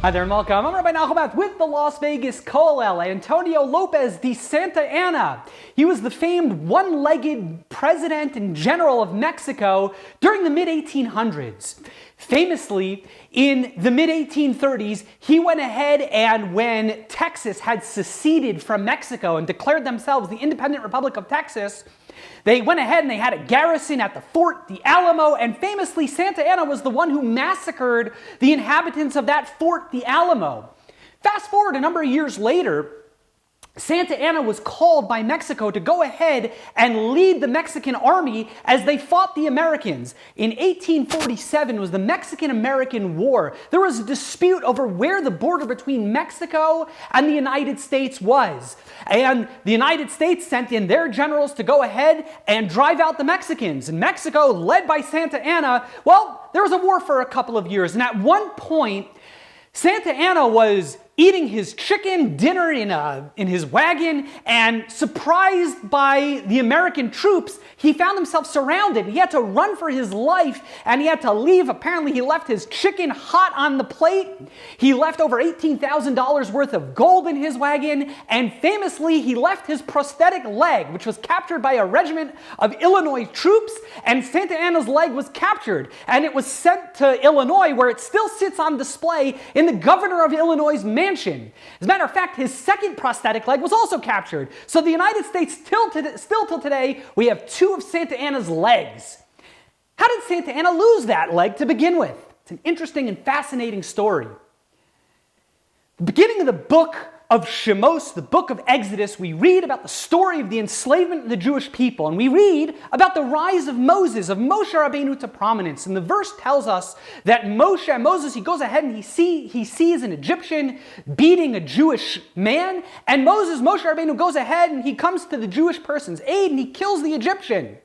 Hi there, welcome. I'm Rabbi Nachum with the Las Vegas Kollel, Antonio López de Santa Anna. He was the famed one-legged president and general of Mexico during the mid-1800s. Famously, in the mid-1830s, he went ahead and when Texas had seceded from Mexico and declared themselves the independent Republic of Texas, they went ahead and they had a garrison at the fort, the Alamo, and famously Santa Anna was the one who massacred the inhabitants of that fort, the Alamo. Fast forward a number of years later, Santa Anna was called by Mexico to go ahead and lead the Mexican army as they fought the Americans. In 1847 was the Mexican-American War. There was a dispute over where the border between Mexico and the United States was. And the United States sent in their generals to go ahead and drive out the Mexicans. And Mexico, led by Santa Anna, well, there was a war for a couple of years. And at one point, Santa Anna was eating his chicken dinner in his wagon, and surprised by the American troops, he found himself surrounded. He had to run for his life, and he had to leave. Apparently, he left his chicken hot on the plate. He left over $18,000 worth of gold in his wagon, and famously, he left his prosthetic leg, which was captured by a regiment of Illinois troops, and Santa Anna's leg was captured, and it was sent to Illinois, where it still sits on display in the governor of Illinois' mansion. As a matter of fact, his second prosthetic leg was also captured. So the United States, still till today, we have two of Santa Anna's legs. How did Santa Anna lose that leg to begin with? It's an interesting and fascinating story. The beginning of the book of Shemos, the book of Exodus, we read about the story of the enslavement of the Jewish people, and we read about the rise of Moses, of Moshe Rabbeinu to prominence. And the verse tells us that Moses, he goes ahead and he sees an Egyptian beating a Jewish man, and Moshe Rabbeinu goes ahead and he comes to the Jewish person's aid and he kills the Egyptian.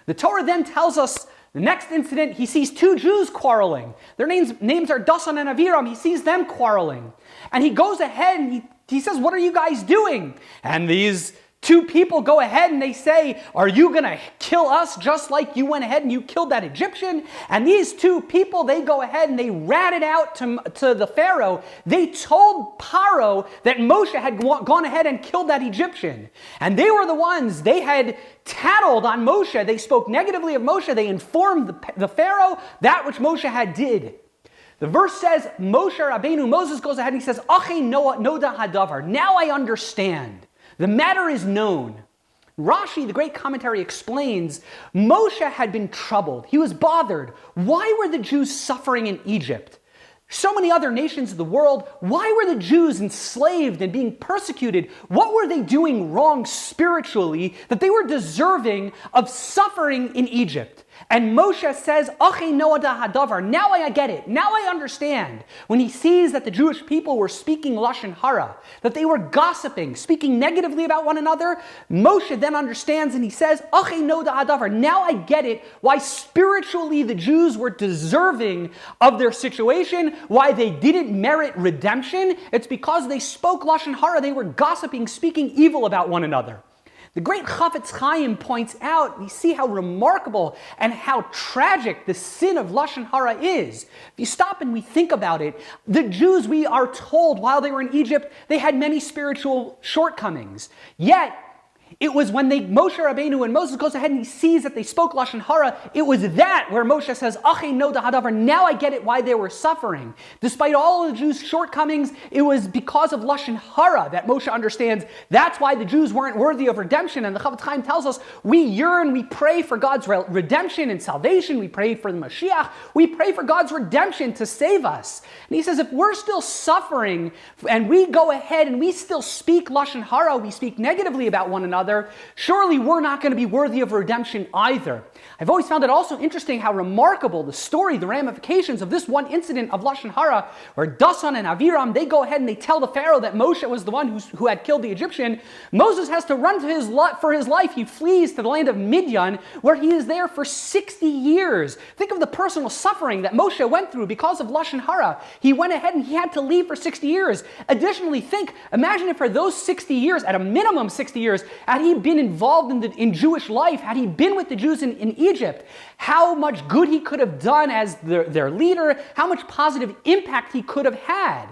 The Torah then tells us the next incident, he sees two Jews quarreling. Their names are Dasan and Aviram. He sees them quarreling. And he goes ahead and he says, "What are you guys doing?" And these two people go ahead and they say, "Are you going to kill us just like you went ahead and you killed that Egyptian?" And these two people, they go ahead and they ratted out to the Pharaoh. They told Paro that Moshe had gone ahead and killed that Egyptian. And they were the ones, they had tattled on Moshe. They spoke negatively of Moshe. They informed the Pharaoh that which Moshe had did. The verse says, Moshe Rabbeinu, Moses goes ahead and he says, "Achei noda hadavar." Now I understand. The matter is known. Rashi, the great commentary, explains Moshe had been troubled. He was bothered. Why were the Jews suffering in Egypt? So many other nations of the world, why were the Jews enslaved and being persecuted? What were they doing wrong spiritually that they were deserving of suffering in Egypt? And Moshe says, "Achei noda hadavar." Now I get it. Now I understand. When he sees that the Jewish people were speaking lashon hara, that they were gossiping, speaking negatively about one another, Moshe then understands and he says, "Achei noda hadavar." Now I get it. Why spiritually the Jews were deserving of their situation, why they didn't merit redemption. It's because they spoke lashon hara. They were gossiping, speaking evil about one another. The great Chafetz Chaim points out, we see how remarkable and how tragic the sin of lashon hara is. If you stop and we think about it, the Jews, we are told while they were in Egypt, they had many spiritual shortcomings. Yet, it was when Moshe Rabbeinu and Moses goes ahead and he sees that they spoke lashon hara, it was that where Moshe says, "Achei noda hadavar." Now I get it why they were suffering. Despite all of the Jews' shortcomings, it was because of lashon hara that Moshe understands that's why the Jews weren't worthy of redemption. And the Chafetz Chaim tells us we yearn, we pray for God's redemption and salvation. We pray for the Mashiach. We pray for God's redemption to save us. And he says if we're still suffering and we go ahead and we still speak lashon hara, we speak negatively about one another, surely we're not going to be worthy of redemption either. I've always found it also interesting how remarkable the story, the ramifications of this one incident of lashon hara, where Dasan and Aviram, they go ahead and they tell the Pharaoh that Moshe was the one who had killed the Egyptian. Moses has to run for his life. He flees to the land of Midian, where he is there for 60 years. Think of the personal suffering that Moshe went through because of lashon hara. He went ahead and he had to leave for 60 years. Additionally, imagine if for those 60 years, at a minimum 60 years, had he been involved in Jewish life, had he been with the Jews in Egypt, how much good he could have done as their leader, how much positive impact he could have had.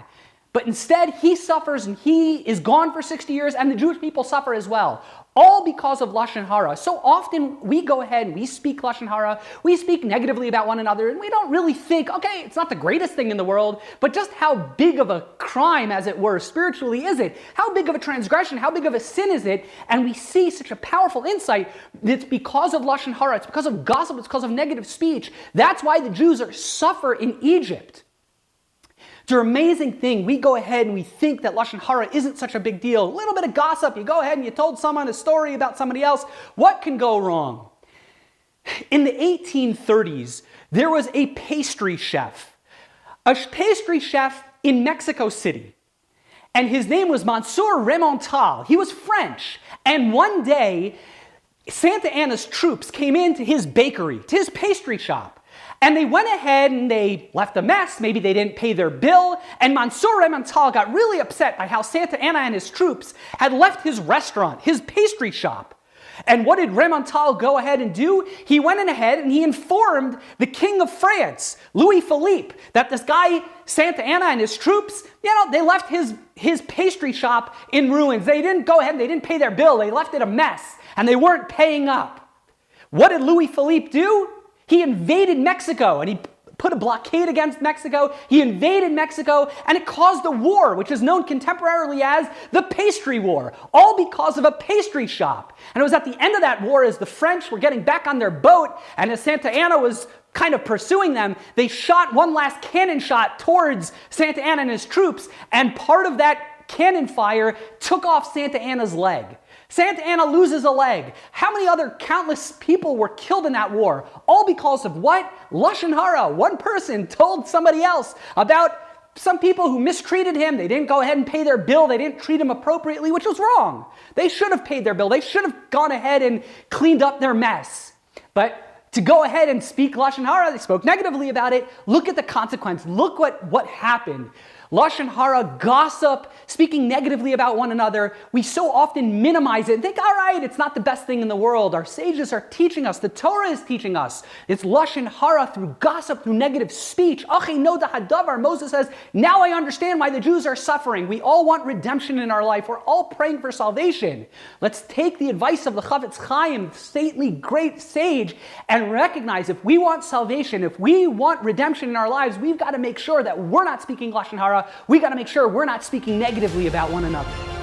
But instead, he suffers and he is gone for 60 years, and the Jewish people suffer as well. All because of Lashon Hara. So often we go ahead and we speak Lashon Hara, we speak negatively about one another, and we don't really think, okay, it's not the greatest thing in the world, but just how big of a crime, as it were, spiritually is it? How big of a transgression, how big of a sin is it? And we see such a powerful insight. It's because of Lashon Hara, it's because of gossip, it's because of negative speech. That's why the Jews suffer in Egypt. It's an amazing thing. We go ahead and we think that Lashon Hara isn't such a big deal. A little bit of gossip. You go ahead and you told someone a story about somebody else. What can go wrong? In the 1830s, there was a pastry chef. A pastry chef in Mexico City. And his name was Monsieur Remontal. He was French. And one day, Santa Anna's troops came into his bakery, to his pastry shop. And they went ahead and they left a mess. Maybe they didn't pay their bill. And Monsieur Remontal got really upset by how Santa Anna and his troops had left his restaurant, his pastry shop. And what did Remontal go ahead and do? He went in ahead and he informed the King of France, Louis Philippe, that this guy, Santa Anna and his troops, they left his pastry shop in ruins. They didn't go ahead and they didn't pay their bill. They left it a mess and they weren't paying up. What did Louis Philippe do? He invaded Mexico and he put a blockade against Mexico. He invaded Mexico and it caused a war, which is known contemporarily as the Pastry War, all because of a pastry shop. And it was at the end of that war, as the French were getting back on their boat and as Santa Anna was kind of pursuing them, they shot one last cannon shot towards Santa Anna and his troops, and part of that cannon fire took off Santa Anna's leg. Santa Anna loses a leg. How many other countless people were killed in that war? All because of what? Lashon Hara. One person told somebody else about some people who mistreated him. They didn't go ahead and pay their bill. They didn't treat him appropriately, which was wrong. They should have paid their bill. They should have gone ahead and cleaned up their mess. But to go ahead and speak Lashon Hara, they spoke negatively about it. Look at the consequence. Look what happened. Lashon Hara, gossip, speaking negatively about one another. We so often minimize it and think, all right, it's not the best thing in the world. Our sages are teaching us. The Torah is teaching us. It's Lashon Hara through gossip, through negative speech. Achi no hadavar. Moses says, now I understand why the Jews are suffering. We all want redemption in our life. We're all praying for salvation. Let's take the advice of the Chavetz Chaim, saintly great sage, and recognize if we want salvation, if we want redemption in our lives, we've got to make sure that we're not speaking Lashon Hara. We got to make sure we're not speaking negatively about one another.